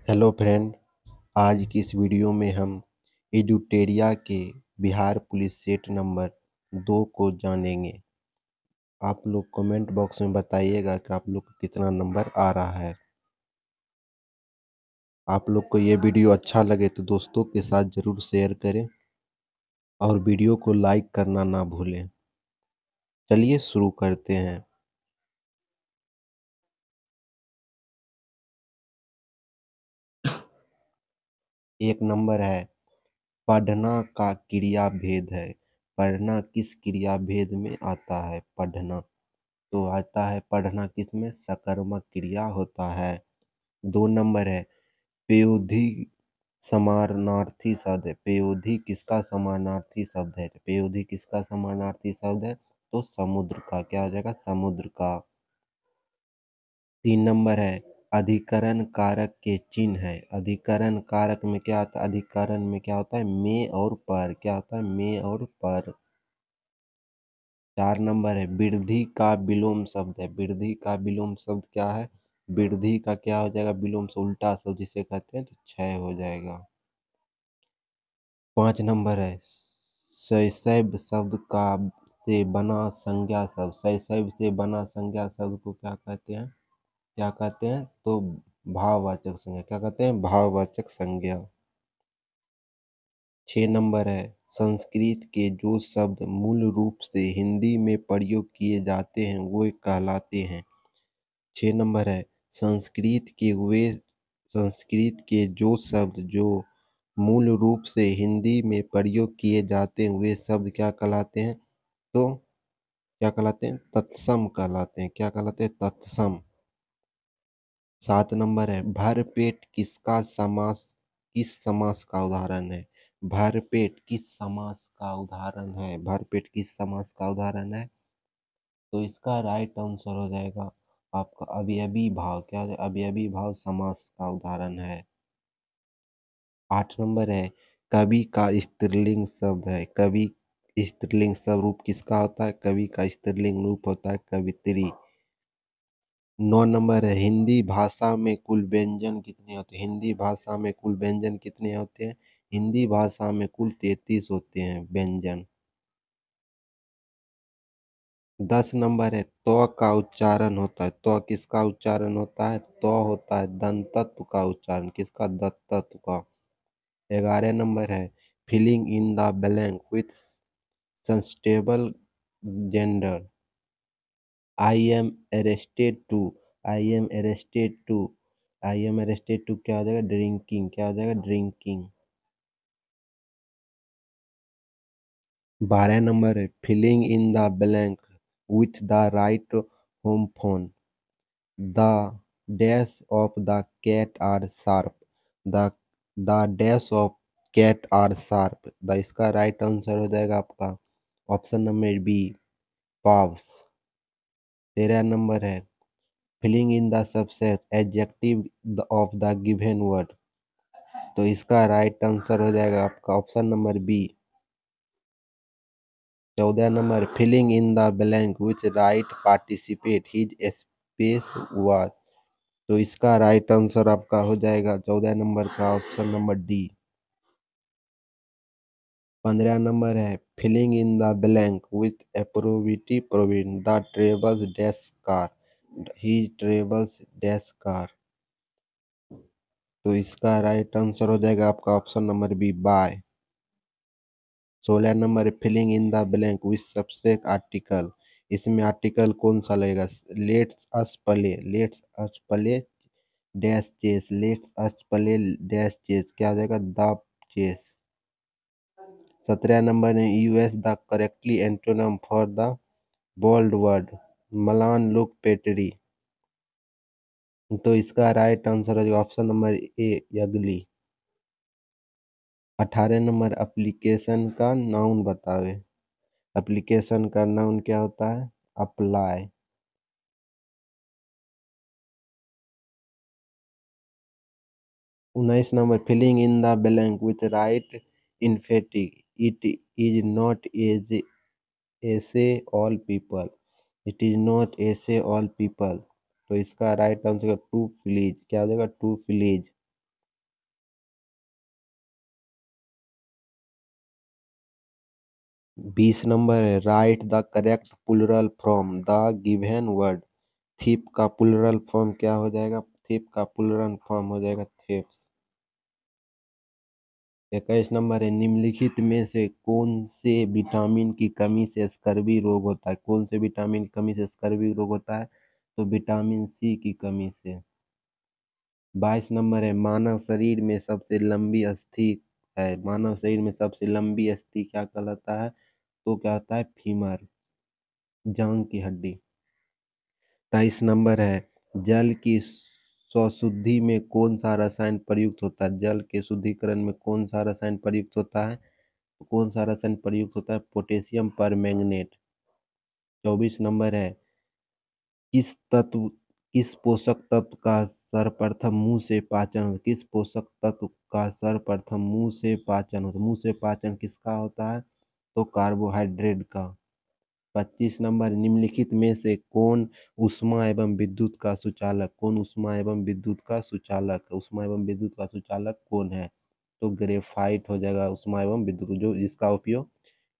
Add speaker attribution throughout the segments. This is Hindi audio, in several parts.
Speaker 1: Hello friend. आज की इस वीडियो में हम एडुटेरिया के बिहार पुलिस सेट नंबर 2 को जानेंगे। आप लोग कमेंट बॉक्स में बताइएगा कि आप लोग को कितना नंबर आ रहा है। आप लोग को ये वीडियो अच्छा लगे तो दोस्तों के साथ ज़रूर शेयर करें और वीडियो को लाइक करना ना भूलें। चलिए शुरू करते हैं। एक नंबर है, पढ़ना का क्रिया भेद है। पढ़ना किस क्रिया भेद में आता है? पढ़ना तो आता है, पढ़ना किस में? सकर्मक क्रिया होता है। 2 नंबर है, पेयोधी समानार्थी शब्द है। पेयोधी किसका समानार्थी शब्द है? पेयोधी किसका समानार्थी शब्द है? तो समुद्र का। क्या हो जाएगा? समुद्र का। 3 नंबर है, अधिकरण कारक के चिन्ह है। अधिकरण कारक में क्या आता है? अधिकरण में क्या होता है? में और पर। क्या होता है? में और पर। 4 नंबर है, वृद्धि का विलोम शब्द है। वृद्धि का विलोम शब्द क्या है? वृद्धि का क्या हो जाएगा? विलोम से उल्टा शब्द जिसे कहते हैं तो क्षय हो जाएगा। 5 नंबर है, शैशव शब्द का से बना संज्ञा शब्द। शैशव से बना संज्ञा शब्द को क्या कहते हैं? क्या कहते हैं? तो भाववाचक संज्ञा। क्या कहते हैं? भाववाचक संज्ञा। 6 नंबर है, संस्कृत के जो शब्द मूल रूप से हिंदी में प्रयोग किए जाते हैं वो कहलाते हैं। 6 नंबर है, संस्कृत के जो शब्द जो मूल रूप से हिंदी में प्रयोग किए जाते हैं वे शब्द क्या कहलाते हैं? तो क्या कहलाते हैं? तत्सम कहलाते हैं। क्या कहलाते हैं? तत्सम। 7 नंबर है, भरपेट किस समास का उदाहरण है? भरपेट किस समास का उदाहरण है? भरपेट किस समास का उदाहरण है? तो इसका राइट आंसर हो जाएगा आपका अवयवी भाव। क्या है? अवयवी भाव समास का उदाहरण है। 8 नंबर है, कवि का स्त्रीलिंग शब्द है। कवि स्त्रीलिंग शब्द रूप किसका होता है? कवि का स्त्रीलिंग रूप होता है कवित्री। 9 नंबर है, हिंदी भाषा में कुल व्यंजन कितने होते हैं? हिंदी भाषा में कुल व्यंजन कितने होते हैं? हिंदी भाषा में कुल 33 होते हैं व्यंजन। 10 नंबर है, का उच्चारण होता है। किसका उच्चारण होता है? होता है दंतत्व का उच्चारण। किसका? दंतत्व का। 11 नंबर है, filling in the blank with sustainable gender. I am arrested to. I am arrested to. I am arrested to क्या हो जाएगा? ड्रिंकिंग। क्या हो जाएगा? ड्रिंकिंग। 12 नंबर है, filling in the blank with the right home phone. The dash of the cat are sharp. The the dash of cat are sharp. The इसका राइट आंसर हो जाएगा आपका option number B, paws. 13 number है, filling in the subset adjective of the given word. तो इसका राइट आंसर हो जाएगा आपका option number B. 14 number, filling in the blank which right participate his space was. तो इसका राइट आंसर आपका हो जाएगा 14 नंबर का ऑप्शन नंबर डी। 15 नंबर है, filling in the blank with appropriate preposition the travels dash car. He travels dash car. तो इसका राइट आंसर हो जाएगा आपका option number B, by. 16 number, filling in the blank with subject article. इसमें आर्टिकल कौन सा लगेगा? Let's us play. Let's us play dash chess. Let's us play dash chess. क्या हो जाएगा? The chess. 17 नंबर है, use the correctly antonym for the bold word मलान लुक पेटरी। तो इसका राइट आंसर हो जाएगा option number A, ugly. 18 number, application का नाउन बतावे। एप्लीकेशन का नाउन क्या होता है? Apply. 19 number, filling in the blank with right infinitive it is not as easy all people. It is not easy all people. तो इसका राइट आंसर टू फ्लीज। क्या हो जाएगा? To please. 20 नंबर है, right the correct plural from the given word. Thief का प्लुरल फॉर्म क्या हो जाएगा? थीप का प्लुरल फॉर्म हो जाएगा थेप्स। 21 नंबर है, निम्नलिखित में से कौन से विटामिन की कमी से स्कर्वी रोग होता है? कौन से विटामिन की कमी से स्कर्वी रोग होता है? तो विटामिन सी की कमी से। 22 नंबर है, मानव शरीर में सबसे लंबी अस्थि है। मानव शरीर में सबसे लंबी अस्थि क्या कहलाता है? तो क्या होता है? फीमर, जांग की हड्डी। 23 नंबर है, जल की स्वशुद्धि में कौन सा रसायन प्रयुक्त होता है? जल के शुद्धिकरण में कौन सा रसायन प्रयुक्त होता है? तो कौन सा रसायन प्रयुक्त होता है? Potassium permanganate. 24 नंबर है, किस पोषक तत्व का सर्वप्रथम मुंह से पाचन होता है? किस पोषक तत्व का सर्वप्रथम मुंह से पाचन होता है? मुंह से पाचन किसका होता है? तो कार्बोहाइड्रेट का। 25 नंबर, निम्नलिखित में से कौन ऊष्मा एवं विद्युत का सुचालक? कौन ऊष्मा एवं विद्युत का सुचालक? ऊष्मा एवं विद्युत का सुचालक कौन है? तो ग्रेफाइट हो जाएगा ऊष्मा एवं विद्युत, जो जिसका उपयोग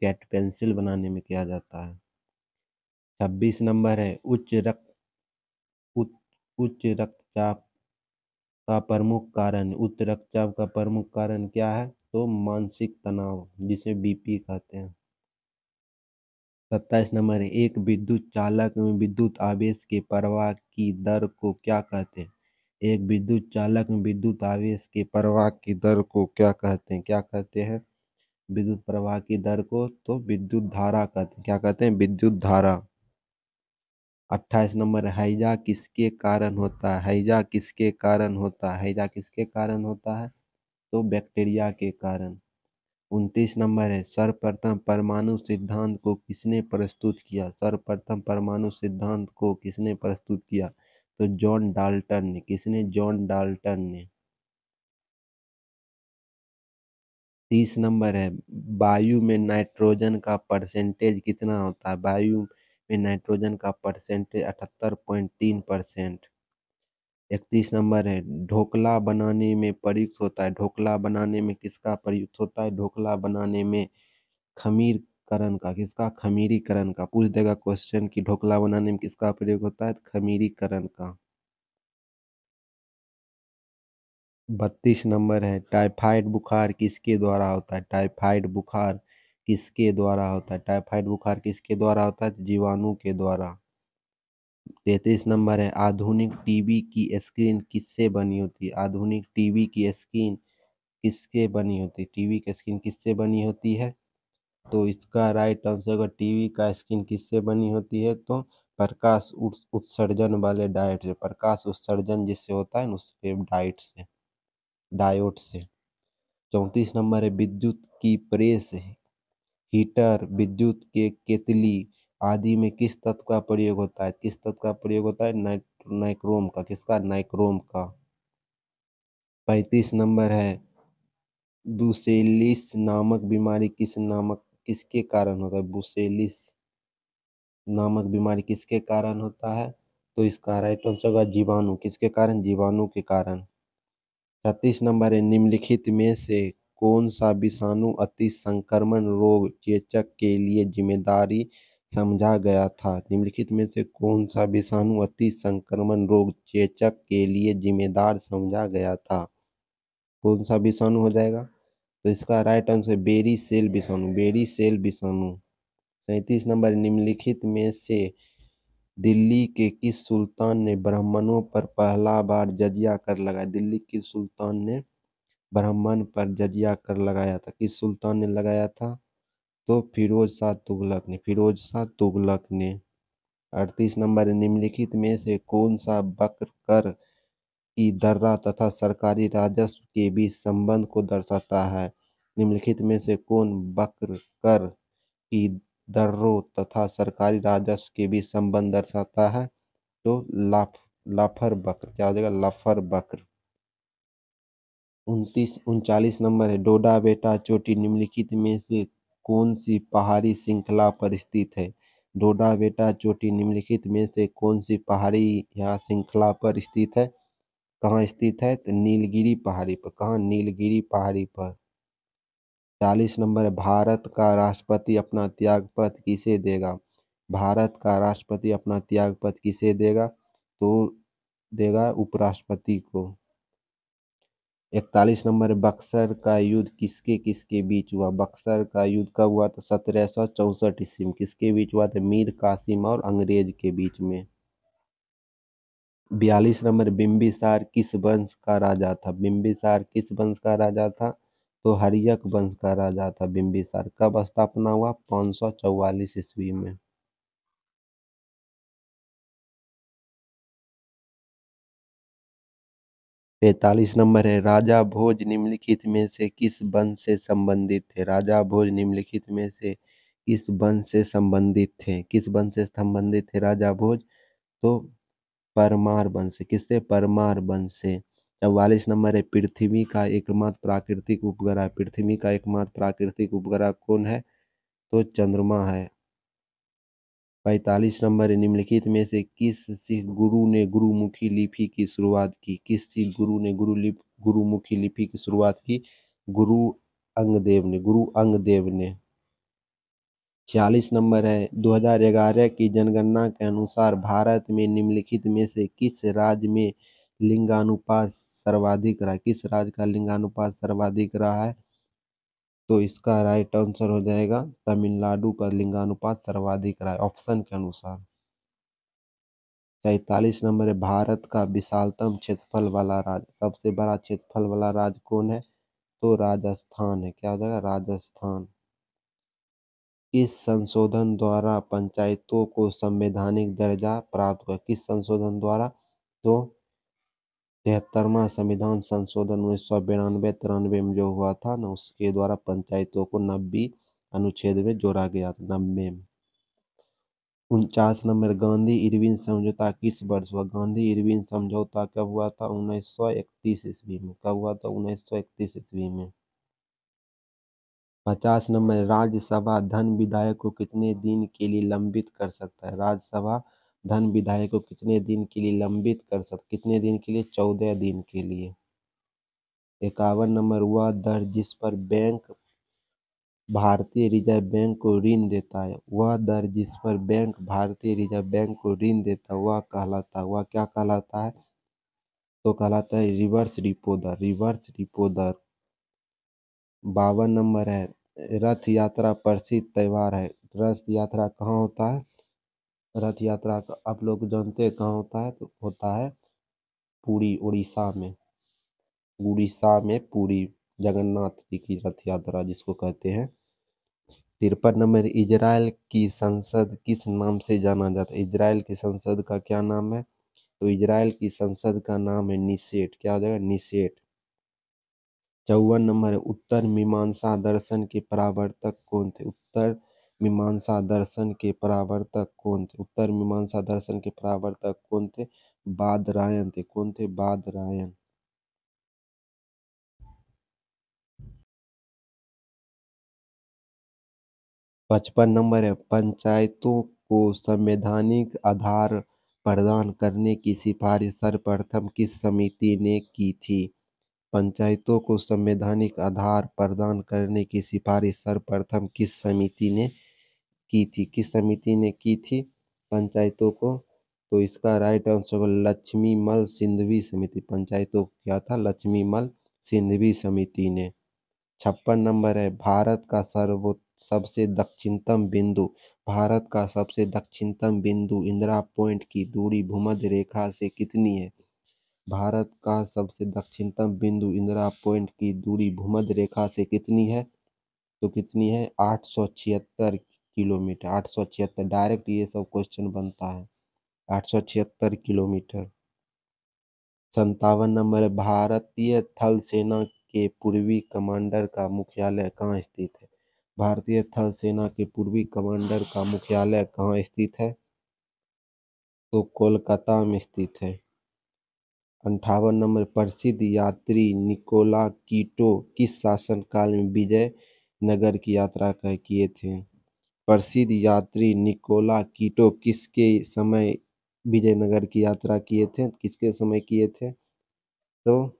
Speaker 1: कैट पेंसिल बनाने में किया जाता है। 26 नंबर है, उच्च रक्तचाप का प्रमुख कारण। उच्च रक्तचाप का प्रमुख कारण क्या है? तो मानसिक तनाव, जिसे बीपी कहते हैं। 27 नंबर है, एक विद्युत चालक में विद्युत आवेश के प्रवाह की दर को क्या कहते हैं? एक विद्युत चालक में विद्युत आवेश के प्रवाह की दर को क्या कहते हैं? क्या कहते हैं? विद्युत प्रवाह की दर को तो विद्युत धारा कहते हैं। क्या कहते हैं? विद्युत धारा। 28 नंबर, हैजा किसके कारण होता है? हैजा किसके कारण होता है? हैजा किसके कारण होता है? तो बैक्टीरिया के कारण। 29 नंबर है, सर्वप्रथम परमाणु सिद्धांत को किसने प्रस्तुत किया? सर्वप्रथम परमाणु सिद्धांत को किसने प्रस्तुत किया? तो जॉन डाल्टन ने। किसने? जॉन डाल्टन ने। 30 नंबर है, वायु में नाइट्रोजन का परसेंटेज कितना होता है? वायु में नाइट्रोजन का परसेंटेज 78.3%। 31 नंबर है, ढोकला बनाने में प्रयुक्त होता है। ढोकला बनाने में किसका प्रयुक्त होता है? ढोकला बनाने में खमीरीकरण का। किसका? खमीरीकरण का। पूछ देगा क्वेश्चन कि ढोकला बनाने में किसका प्रयोग होता है? खमीरीकरण का। 32 नंबर है, टाइफाइड बुखार किसके द्वारा होता है? टाइफाइड बुखार किसके द्वारा होता है? टाइफाइड बुखार किसके द्वारा होता है? जीवाणु के द्वारा। 33 नंबर है, आधुनिक टीवी की स्क्रीन किससे बनी होती है? आधुनिक टीवी की स्क्रीन किससे बनी होती है? टीवी की स्क्रीन किससे बनी होती है? तो इसका राइट आंसर होगा, टीवी का स्क्रीन किससे बनी होती है? तो प्रकाश उत्सर्जन वाले डायोड से। प्रकाश उत्सर्जन जिससे होता है ना, उसके डायोड से। 34 नंबर है, विद्युत की प्रेस हीटर, विद्युत के केतली आदि में किस तत्व का प्रयोग होता है? किस तत्व का प्रयोग होता है? नाइक्रोम का। किसका? नाइक्रोम का। 35 नंबर है, ब्रुसेल्लिस नामक बीमारी किसके कारण होता है? ब्रुसेल्लिस नामक बीमारी किसके कारण होता है? तो इसका राइट आंसर होगा जीवाणु। किसके कारण? जीवाणु के कारण। 36 नंबर है, निम्नलिखित में से कौन सा विषाणु अति संक्रमण रोग चेचक के लिए जिम्मेदारी समझा गया था? निम्नलिखित में से कौन सा विषाणु अति संक्रमण रोग चेचक के लिए जिम्मेदार समझा गया था? कौन सा विषाणु हो जाएगा? तो इसका राइट आंसर बेरी सेल विषाणु। बेरी सेल विषाणु। 37 नंबर, निम्नलिखित में से दिल्ली के किस सुल्तान ने ब्राह्मणों पर पहला बार जजिया कर लगाया? दिल्ली किस सुल्तान ने ब्राह्मण पर जजिया कर लगाया था? किस सुल्तान ने लगाया था? तो फिरोज शाह तुगलक ने। फिरोज शाह तुगलक ने। 38 नंबर, निम्नलिखित में से कौन सा वक्र कर की दर्रा तथा सरकारी राजस्व के बीच संबंध को दर्शाता है? निम्नलिखित में से कौन वक्र कर की दरों तथा सरकारी राजस्व के बीच संबंध दर्शाता है? तो लाफर वक्र। क्या हो जाएगा? लाफर वक्र। 39 नंबर है, डोडा बेटा चोटी निम्नलिखित में से कौन सी पहाड़ी श्रृंखला पर स्थित है? डोडा बेटा चोटी निम्नलिखित में से कौन सी पहाड़ी या श्रृंखला पर स्थित है? कहाँ स्थित है? तो नीलगिरी पहाड़ी पर। कहाँ? नीलगिरी पहाड़ी पर। 40 नंबर है, भारत का राष्ट्रपति अपना त्यागपत्र किसे देगा? भारत का राष्ट्रपति अपना त्यागपत्र किसे देगा? तो देगा उपराष्ट्रपति को। 41 नंबर है, बक्सर का युद्ध किसके किसके बीच हुआ? बक्सर का युद्ध कब हुआ था? 1764 ईस्वी में। किसके बीच हुआ था? मीर कासिम और अंग्रेज के बीच में। 42 नंबर, बिंबिसार किस वंश का राजा था? बिंबिसार किस वंश का राजा था? तो हर्यक वंश का राजा था बिंबिसार। कब स्थापना हुआ? 544 ईस्वी में। 43 नंबर है, राजा भोज निम्नलिखित में से किस वंश से संबंधित थे? राजा भोज निम्नलिखित में से किस वंश से संबंधित थे? किस वंश से संबंधित थे राजा भोज? तो परमार वंश से। किससे? परमार वंश से। 44 नंबर है, पृथ्वी का एकमात्र प्राकृतिक उपग्रह। पृथ्वी का एकमात्र प्राकृतिक उपग्रह कौन है? तो चंद्रमा है। 45 नंबर है, निम्नलिखित में से किस सिख गुरु ने गुरुमुखी लिपि की शुरुआत की? किस सिख गुरु ने गुरुमुखी लिपि की शुरुआत की? गुरु अंगदेव ने। गुरु अंगदेव ने। 46 नंबर है, 2011 की जनगणना के अनुसार भारत में निम्नलिखित में से किस राज्य में लिंगानुपात सर्वाधिक रहा? किस राज्य का लिंगानुपात सर्वाधिक रहा है? तो इसका राइट आंसर हो जाएगा तमिलनाडु का लिंगानुपात सर्वाधिक रहा है, ऑप्शन के अनुसार। 43 नंबर है, भारत का विशालतम क्षेत्रफल वाला राज्य। सबसे बड़ा क्षेत्रफल वाला राज्य कौन है? तो राजस्थान है। क्या हो जाएगा? राजस्थान। किस संशोधन द्वारा पंचायतों को संवैधानिक दर्जा प्राप्त हुआ? किस संशोधन द्वारा? तो 73वां संविधान संशोधन 1992-93 में जो हुआ था ना, उसके द्वारा पंचायतों को 90 अनुच्छेद में जोड़ा गया था। 90 में। 49 नंबर, गांधी इरविन समझौता किस वर्ष हुआ? गांधी इरविन समझौता कब हुआ था? 1931 ईस्वी में। कब हुआ था? 1931 ईस्वी में। 50 नंबर, राज्यसभा धन विधायक को कितने दिन के लिए लंबित कर सकता है? राज्यसभा धन विधायक को कितने दिन के लिए लंबित कर सकता? कितने दिन के लिए? 14 दिन के लिए। 51 नंबर, वह दर जिस पर बैंक भारतीय रिजर्व बैंक को ऋण देता है। वह दर जिस पर बैंक भारतीय रिजर्व बैंक को ऋण देता है वह कहलाता है, वह क्या कहलाता है? तो कहलाता है रिवर्स रिपो दर। रिवर्स रिपो दर। 52 नंबर है, रथ यात्रा प्रसिद्ध त्योहार है। रथ यात्रा कहाँ होता है? रथ यात्रा का आप लोग जानते हैं कहाँ होता है? तो होता है पुरी, उड़ीसा में। उड़ीसा में पुरी, जगन्नाथ जी की रथ यात्रा जिसको कहते हैं। 53 नंबर, इजराइल की संसद किस नाम से जाना जाता है? इजराइल की संसद का क्या नाम है? तो इजराइल की संसद का नाम है निसेट। क्या हो जाएगा? निसेट। 54 नंबर है, उत्तर मीमांसा दर्शन के प्रवर्तक कौन थे? उत्तर मीमांसा दर्शन के प्रवर्तक कौन थे? उत्तर मीमांसा दर्शन के प्रवर्तक कौन थे? बादरायण थे। कौन थे? बादरायण। 55 नंबर है, पंचायतों को संवैधानिक आधार प्रदान करने की सिफारिश सर्वप्रथम किस समिति ने की थी? पंचायतों को संवैधानिक आधार प्रदान करने की सिफारिश सर्वप्रथम किस समिति ने की थी? किस समिति ने की थी पंचायतों को? तो इसका राइट आंसर होगा लक्ष्मीमल सिंघवी समिति। पंचायतों को क्या था? लक्ष्मीमल सिंघवी समिति ने। 56 नंबर है, सबसे दक्षिणतम बिंदु। भारत का सबसे दक्षिणतम बिंदु इंदिरा पॉइंट की दूरी भूमध्य रेखा से कितनी है? भारत का सबसे दक्षिणतम बिंदु इंदिरा पॉइंट की दूरी भूमध्य रेखा से कितनी है? तो कितनी है? 876 किलोमीटर। 876, डायरेक्ट ये सब क्वेश्चन बनता है। 876 किलोमीटर। 57 नंबर है, भारतीय थल सेना के पूर्वी कमांडर का मुख्यालय कहाँ स्थित है? भारतीय थल सेना के पूर्वी कमांडर का मुख्यालय कहाँ स्थित है? तो कोलकाता में स्थित है। 58 नंबर, प्रसिद्ध यात्री निकोला कीटो किस शासनकाल में विजयनगर की यात्रा किए थे? प्रसिद्ध यात्री निकोला कीटो किसके समय विजयनगर की यात्रा किए थे? किसके समय किए थे? तो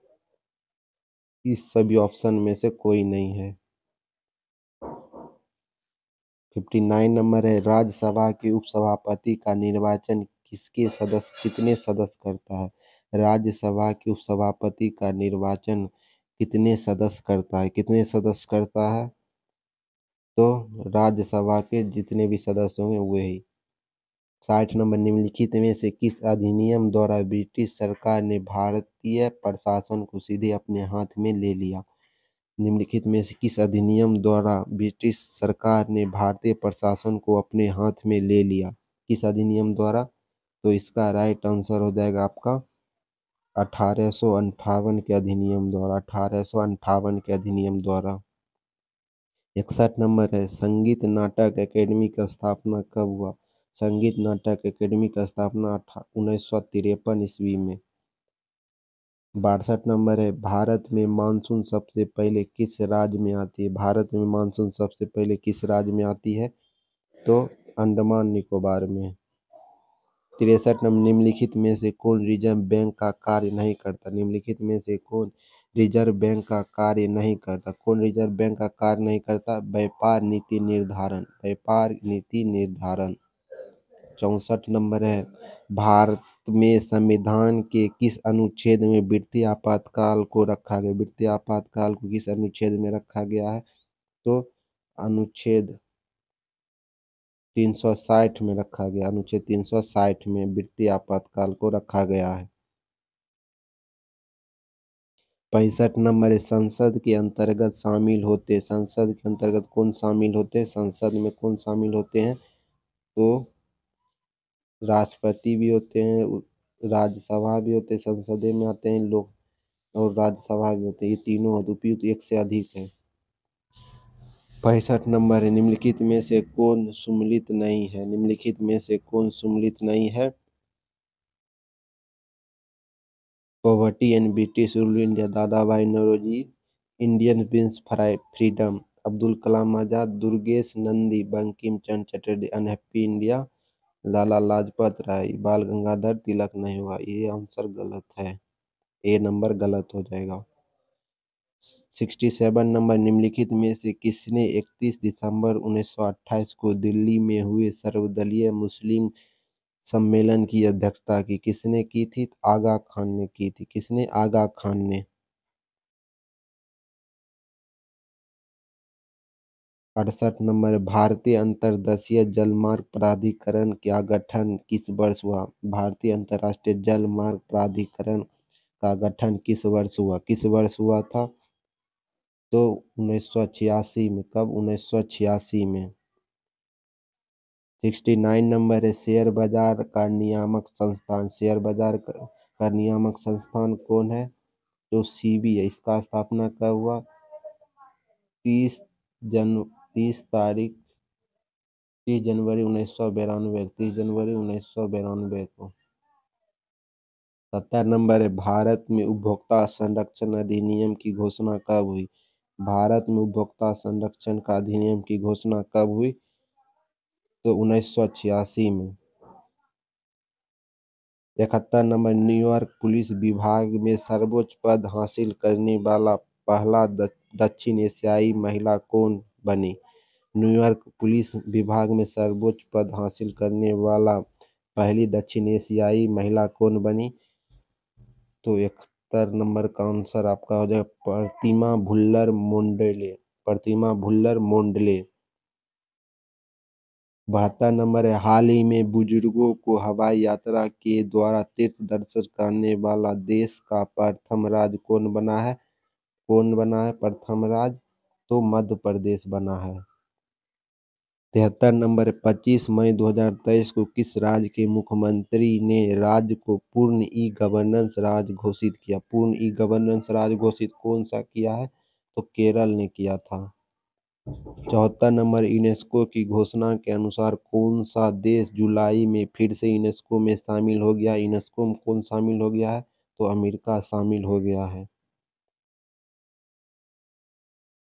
Speaker 1: इस सभी ऑप्शन में से कोई नहीं है। 59 नंबर है, राज्यसभा के उपसभापति का निर्वाचन कितने सदस्य करता है? राज्यसभा के उपसभापति का निर्वाचन कितने सदस्य करता है? कितने सदस्य करता है? तो राज्यसभा के जितने भी सदस्य होंगे वही। 60 नंबर, निम्नलिखित में से किस अधिनियम द्वारा ब्रिटिश सरकार ने भारतीय प्रशासन को सीधे अपने हाथ में ले लिया? निम्नलिखित में से किस अधिनियम द्वारा ब्रिटिश सरकार ने भारतीय प्रशासन को अपने हाथ में ले लिया? किस अधिनियम द्वारा? तो इसका राइट आंसर हो जाएगा आपका 1858 के अधिनियम द्वारा। 1858 के अधिनियम द्वारा। 61 नंबर है, संगीत नाटक अकेडमी का स्थापना कब हुआ? संगीत नाटक अकेडमी का स्थापना 1953 ईस्वी में। 62 नंबर है, भारत में मानसून सबसे पहले किस राज्य में आती है? भारत में मानसून सबसे पहले किस राज्य में आती है? तो अंडमान निकोबार में। 63 नंबर, निम्नलिखित में से कौन रिजर्व बैंक का कार्य नहीं करता? निम्नलिखित में से कौन रिजर्व बैंक का कार्य नहीं करता? कौन रिजर्व बैंक का कार्य नहीं करता? व्यापार नीति निर्धारण। व्यापार नीति निर्धारण। 64 नंबर है, भारत में संविधान के किस अनुच्छेद में वित्तीय आपातकाल को रखा गया? वित्तीय आपातकाल को किस अनुच्छेद में रखा गया है? तो अनुच्छेद 360 में रखा गया। अनुच्छेद 360 में वित्तीय आपातकाल को रखा गया है। 65 नंबर है, संसद के अंतर्गत शामिल होते, संसद के अंतर्गत कौन शामिल होते हैं? संसद में कौन शामिल होते हैं? तो राष्ट्रपति भी होते हैं, राज्यसभा भी होते हैं, संसदीय में आते हैं लोग, और राज्यसभा भी होते हैं। ये तीनों उपयुक्त एक से अधिक है। 65 नंबर है, निम्नलिखित में से कौन सम्मिलित नहीं है? निम्नलिखित में से कौन सम्मिलित नहीं है? Poverty and British rule India, Dadabhai Naoroji, Indian wings freedom, Abdul Kalam Azad, Durgesh Nandi, Bankim Chandra Chatterjee, unhappy India, Lala Lajpat Rai, Bal Gangadhar तिलक नहीं हुआ। ये आंसर गलत है, ए नंबर गलत हो जाएगा। 67 नंबर, निम्नलिखित में से किसने 31 दिसंबर 1928 को दिल्ली में हुए सर्वदलीय मुस्लिम सम्मेलन की अध्यक्षता की? किसने की थी? आगा खान ने की थी। किसने? आगा खान ने। 68 नंबर, भारतीय अंतर्देशीय जलमार्ग प्राधिकरण का गठन किस वर्ष हुआ? भारतीय अंतर्राष्ट्रीय जलमार्ग प्राधिकरण का गठन किस वर्ष हुआ? किस वर्ष हुआ था? तो 1986 में। कब? 1986 में। 69 नंबर है, शेयर बाजार का नियामक संस्थान, शेयर बाजार का नियामक संस्थान कौन है? तो सीबी है। इसका स्थापना कब हुआ? 30 जन 30 तारीख 30 जनवरी 1992, 30 जनवरी 1992 को। 70 नंबर है, भारत में उपभोक्ता संरक्षण अधिनियम की घोषणा कब हुई? भारत में उपभोक्ता संरक्षण का अधिनियम की घोषणा कब हुई? तो 1986 में। 71 नंबर, न्यूयॉर्क पुलिस विभाग में सर्वोच्च पद हासिल करने वाला पहला दक्षिण एशियाई महिला कौन बनी? न्यूयॉर्क पुलिस विभाग में सर्वोच्च पद हासिल करने वाला पहली दक्षिण एशियाई महिला कौन बनी? तो 71 नंबर का आंसर आपका हो जाएगा प्रतिमा भुल्लर मोंडले। प्रतिमा भुल्लर मोंडले। 72 नंबर है, हाल ही में बुजुर्गों को हवाई यात्रा के द्वारा तीर्थ दर्शन करने वाला देश का प्रथम राज्य कौन बना है? कौन बना है प्रथम राज्य? तो मध्य प्रदेश बना है। 73 नंबर, 25 मई 2023 को किस राज्य के मुख्यमंत्री ने राज्य को पूर्ण ई गवर्नेंस राज्य घोषित किया? पूर्ण ई गवर्नेंस राज्य घोषित कौन सा किया है? तो केरल ने किया था। 74 नंबर, यूनेस्को की घोषणा के अनुसार कौन सा देश जुलाई में फिर से यूनेस्को में शामिल हो गया? यूनेस्को में कौन शामिल हो गया है? तो अमेरिका शामिल हो गया है।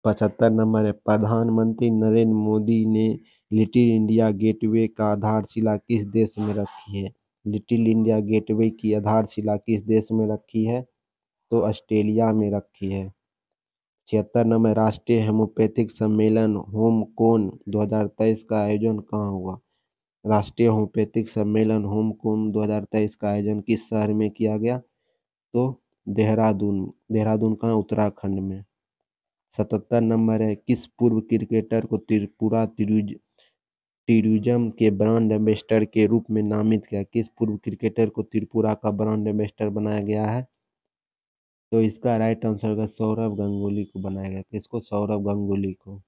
Speaker 1: 75 नंबर है, प्रधानमंत्री नरेंद्र मोदी ने लिटिल इंडिया गेटवे का आधारशिला किस देश में रखी है? लिटिल इंडिया गेटवे की आधारशिला किस देश में रखी है? तो ऑस्ट्रेलिया में रखी है। 76 नंबर राष्ट्रीय होम्योपैथिक सम्मेलन होमकोन 2023 का आयोजन कहाँ हुआ? राष्ट्रीय होम्योपैथिक सम्मेलन होमकुंभ 2023 का आयोजन किस शहर में किया गया? तो देहरादून। देहरादून कहाँ? उत्तराखंड में। 77 नंबर है किस पूर्व क्रिकेटर को त्रिपुरा टूरिज्म के ब्रांड एम्बेसडर के रूप में नामित किया? किस पूर्व क्रिकेटर को त्रिपुरा का ब्रांड एम्बेसडर बनाया गया है? तो इसका राइट आंसर होगा सौरव गांगुली को बनाया गया। किसको? सौरव गांगुली को।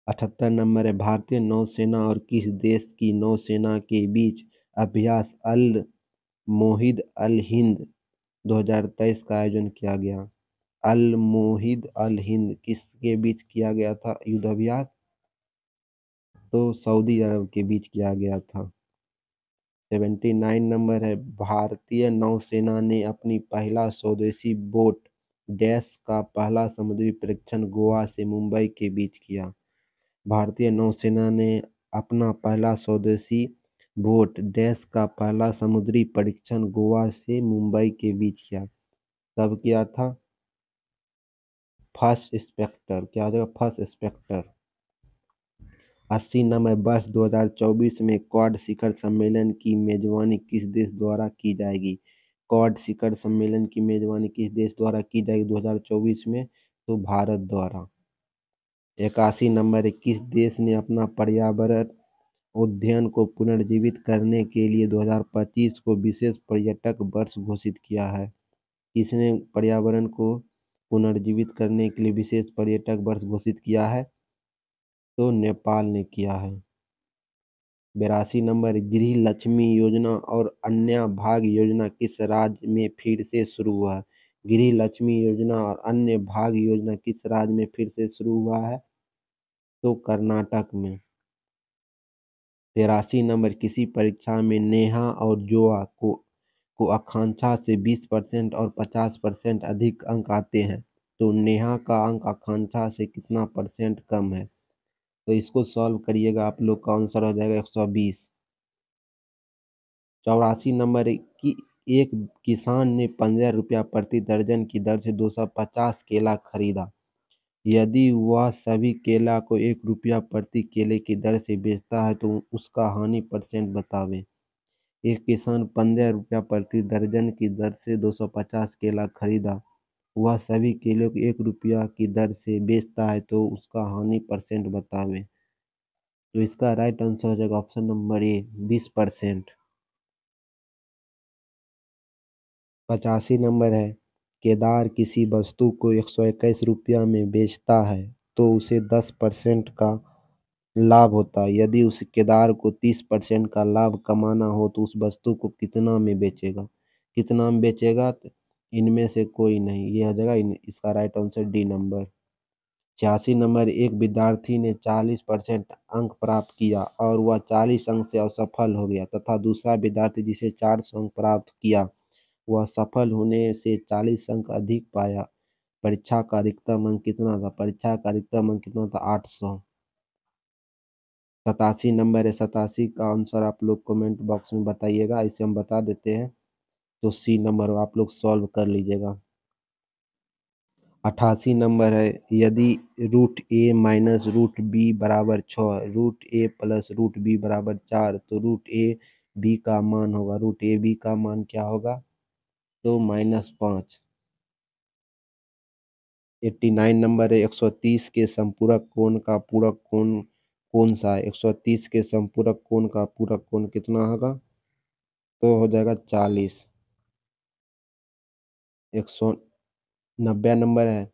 Speaker 1: 78 नंबर है भारतीय नौसेना और किस देश की नौसेना के बीच अभ्यास अल मोहिद अल हिंद 2023 का आयोजन किया गया? अल मोहिद अल हिंद किसके बीच किया गया था युद्धाभ्यास? तो सऊदी अरब के बीच किया गया था। 79 नंबर है भारतीय नौसेना ने अपनी पहला स्वदेशी बोट डैश का पहला समुद्री परीक्षण गोवा से मुंबई के बीच किया। भारतीय नौसेना ने अपना पहला स्वदेशी बोट डैश का पहला समुद्री परीक्षण गोवा से मुंबई के बीच किया। कब किया था? First spectre. क्या हो जाएगा? First Spectre. 80 नंबर वर्ष 2024 में क्वाड शिखर सम्मेलन की मेजबानी किस देश द्वारा की जाएगी? क्वाड शिखर सम्मेलन की मेजबानी किस देश द्वारा की जाएगी 2024 में? तो भारत द्वारा। 81 नंबर है किस देश ने अपना पर्यावरण उद्यान को पुनर्जीवित करने के लिए 2025 को विशेष पर्यटक वर्ष घोषित किया है? किसने पर्यावरण को पुनर्जीवित करने के लिए विशेष पर्यटक वर्ष घोषित किया है? तो नेपाल ने किया है। 82 नंबर गृह लक्ष्मी योजना और अन्य भाग्य योजना किस राज्य में फिर से शुरू हुआ? गृह लक्ष्मी योजना और अन्य भाग्य योजना किस राज्य में फिर से शुरू हुआ है? तो कर्नाटक में। 83 नंबर किसी परीक्षा में नेहा और जोआ को आकांक्षा से 20% और 50% अधिक अंक आते हैं तो नेहा का अंक आकांक्षा से कितना परसेंट कम है? तो इसको सॉल्व करिएगा आप लोग का आंसर हो जाएगा 120। 84 नंबर है कि एक किसान ने 15 रुपया प्रति दर्जन की दर से 250 केला खरीदा। यदि वह सभी केला को 1 रुपया प्रति केले की दर से बेचता है तो उसका हानि परसेंट बतावें। एक किसान 15 रुपया प्रति दर्जन की दर से 250 केला खरीदा। वह सभी केलों को 1 रुपया की दर से बेचता है तो उसका हानि परसेंट बतावें। तो इसका राइट आंसर हो जाएगा ऑप्शन नंबर ए 20%। 85 नंबर है केदार किसी वस्तु को 121 रुपया में बेचता है तो उसे 10% का लाभ होता है। यदि उस केदार को 30% का लाभ कमाना हो तो उस वस्तु को कितना में बेचेगा? कितना में बेचेगा? इनमें से कोई नहीं। ये हो जाएगा इसका right answer D number. 86 number एक विद्यार्थी ने 40% अंक प्राप्त किया और वह 40 अंक से असफल हो गया तथा दूसरा विद्यार्थी जिसे 400 अंक प्राप्त किया वह सफल होने से 40 अंक अधिक पाया। परीक्षा का अधिकतम अंक कितना था? परीक्षा का अधिकतम अंक कितना था? 800। 87 नंबर है 87 का आंसर आप लोग कमेंट बॉक्स में बताइएगा। इसे हम बता देते हैं तो सी नंबर आप लोग सॉल्व कर लीजिएगा। 88 नंबर है यदि रूट ए माइनस रूट बी बराबर 6 रूट ए प्लस रूट बी बराबर 4 तो रूट ए बी का मान होगा रूट ए बी का मान क्या होगा? तो -5। 89 नंबर है 130 के संपूरक कोण का पूरक कोण कौन सा है? 130 के संपूरक कोण का पूरक कोण कितना होगा? तो हो जाएगा 40। 190 नंबर है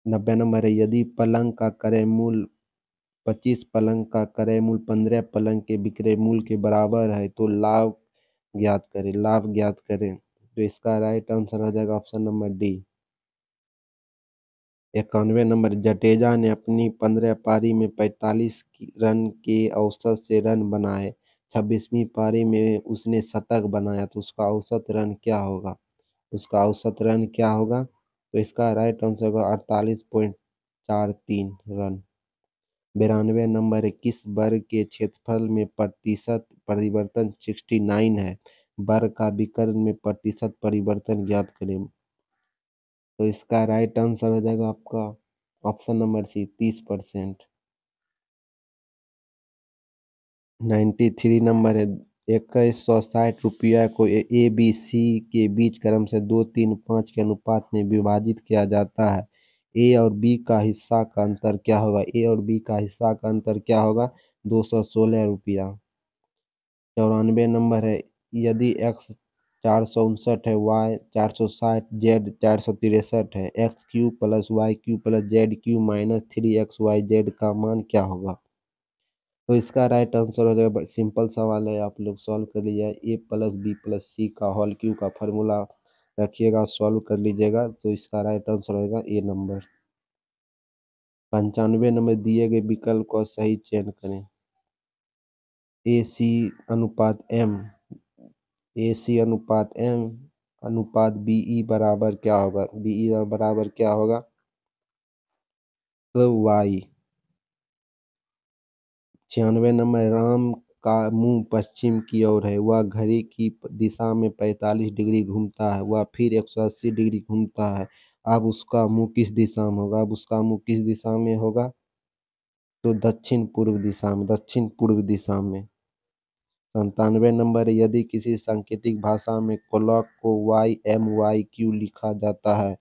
Speaker 1: 90 नंबर है यदि पलंग का क्रय मूल्य 25 पलंग का क्रय मूल्य 15 पलंग के विक्रय मूल्य के बराबर है तो लाभ ज्ञात करें। लाभ ज्ञात करें तो इसका राइट आंसर हो जाएगा option number D. 91 number Jadeja ने अपनी 15 पारी में 45 रन के औसत से रन बनाए। 26वीं पारी में उसने शतक बनाया तो उसका औसत रन क्या होगा? उसका औसत रन क्या होगा? तो इसका राइट आंसर होगा 48.43 रन। 92 नंबर है किस वर्ग के क्षेत्रफल में प्रतिशत परिवर्तन 69 है? वर्ग का विकर्ण में प्रतिशत परिवर्तन ज्ञात करें। तो इसका राइट आंसर हो जाएगा आपका ऑप्शन नंबर सी 30%। 93 नंबर है। 2160 रुपया को ए बी सी के बीच क्रम से 2, 3, 5 के अनुपात में विभाजित किया जाता है। ए और बी का हिस्सा का अंतर क्या होगा? ए और बी का हिस्सा का अंतर क्या होगा? 216 रुपया। 94 नंबर है। यदि एक्स 459 है, वाई 460, जेड 463 है, X Q plus Y Q plus Z Q minus 3XYZ का मान क्या होगा? तो इसका राइट आंसर हो जाएगा, सिंपल सवाल है, आप लोग सॉल्व कर लीजिए। ए प्लस बी प्लस सी का होल क्यू का फॉर्मूला रखिएगा, सॉल्व कर लीजिएगा, तो इसका राइट आंसर होगा ए नंबर। 95 नंबर दिए गए विकल्प को सही चयन करें। ए सी अनुपात एम, ए सी अनुपात एम अनुपात बीई बराबर क्या होगा? बीई बराबर क्या होगा? तो वाई। 96 नंबर राम का मुंह पश्चिम की ओर है, वह घड़ी की दिशा में 45 डिग्री घूमता है, वह फिर 180 डिग्री घूमता है। अब उसका मुंह किस दिशा में होगा? अब उसका मुंह किस दिशा में होगा? तो दक्षिण पूर्व दिशा में, दक्षिण पूर्व दिशा में। 97 नंबर यदि किसी सांकेतिक भाषा में क्लॉक को YMYQ लिखा जाता है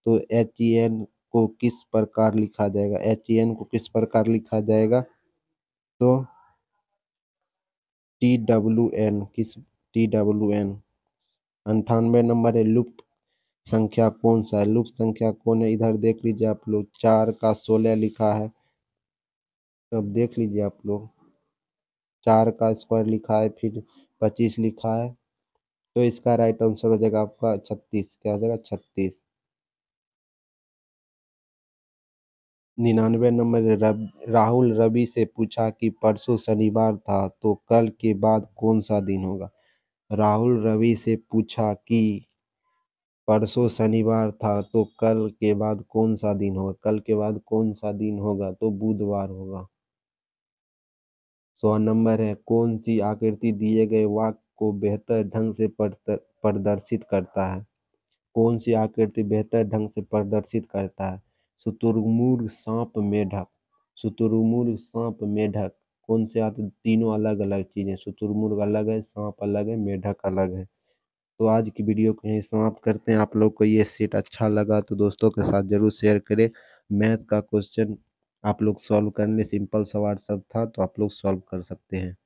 Speaker 1: तो HEN को किस प्रकार लिखा जाएगा? HEN को किस प्रकार लिखा जाएगा? तो TWN, किस TWN। 98 नंबर है लुप्त संख्या कौन सा है? लुप्त संख्या कौन है? इधर देख लीजिए आप लोग, 4 का 16 लिखा है, तब देख लीजिए आप लोग, 4 का स्क्वायर लिखा है, फिर 25 लिखा है, तो इसका राइट आंसर हो जाएगा आपका 36। क्या हो जाएगा? 36। 99 नंबर राहुल रवि से पूछा कि परसों शनिवार था तो कल के बाद कौन सा दिन होगा? राहुल रवि से पूछा कि परसों शनिवार था तो कल के बाद कौन सा दिन होगा? कल के बाद कौन सा दिन होगा? तो बुधवार होगा। 100 नंबर है कौन सी आकृति दिए गए वाक्य को बेहतर ढंग से प्रदर्शित करता है? कौन सी आकृति बेहतर ढंग से प्रदर्शित करता है? शुतुरमुर्ग, सांप, मेढक। शुतुरमुर्ग, सांप, मेढक कौन से आते? तीनों अलग अलग चीजें, शुतुरमुर्ग अलग है, सांप अलग है, मेढक अलग है। तो आज की वीडियो को यहीं समाप्त करते हैं। आप लोग को ये सेट अच्छा लगा तो दोस्तों के साथ जरूर शेयर करें। मैथ का क्वेश्चन आप लोग सॉल्व करने, सिंपल सवाल सब था, तो आप लोग सॉल्व कर सकते हैं।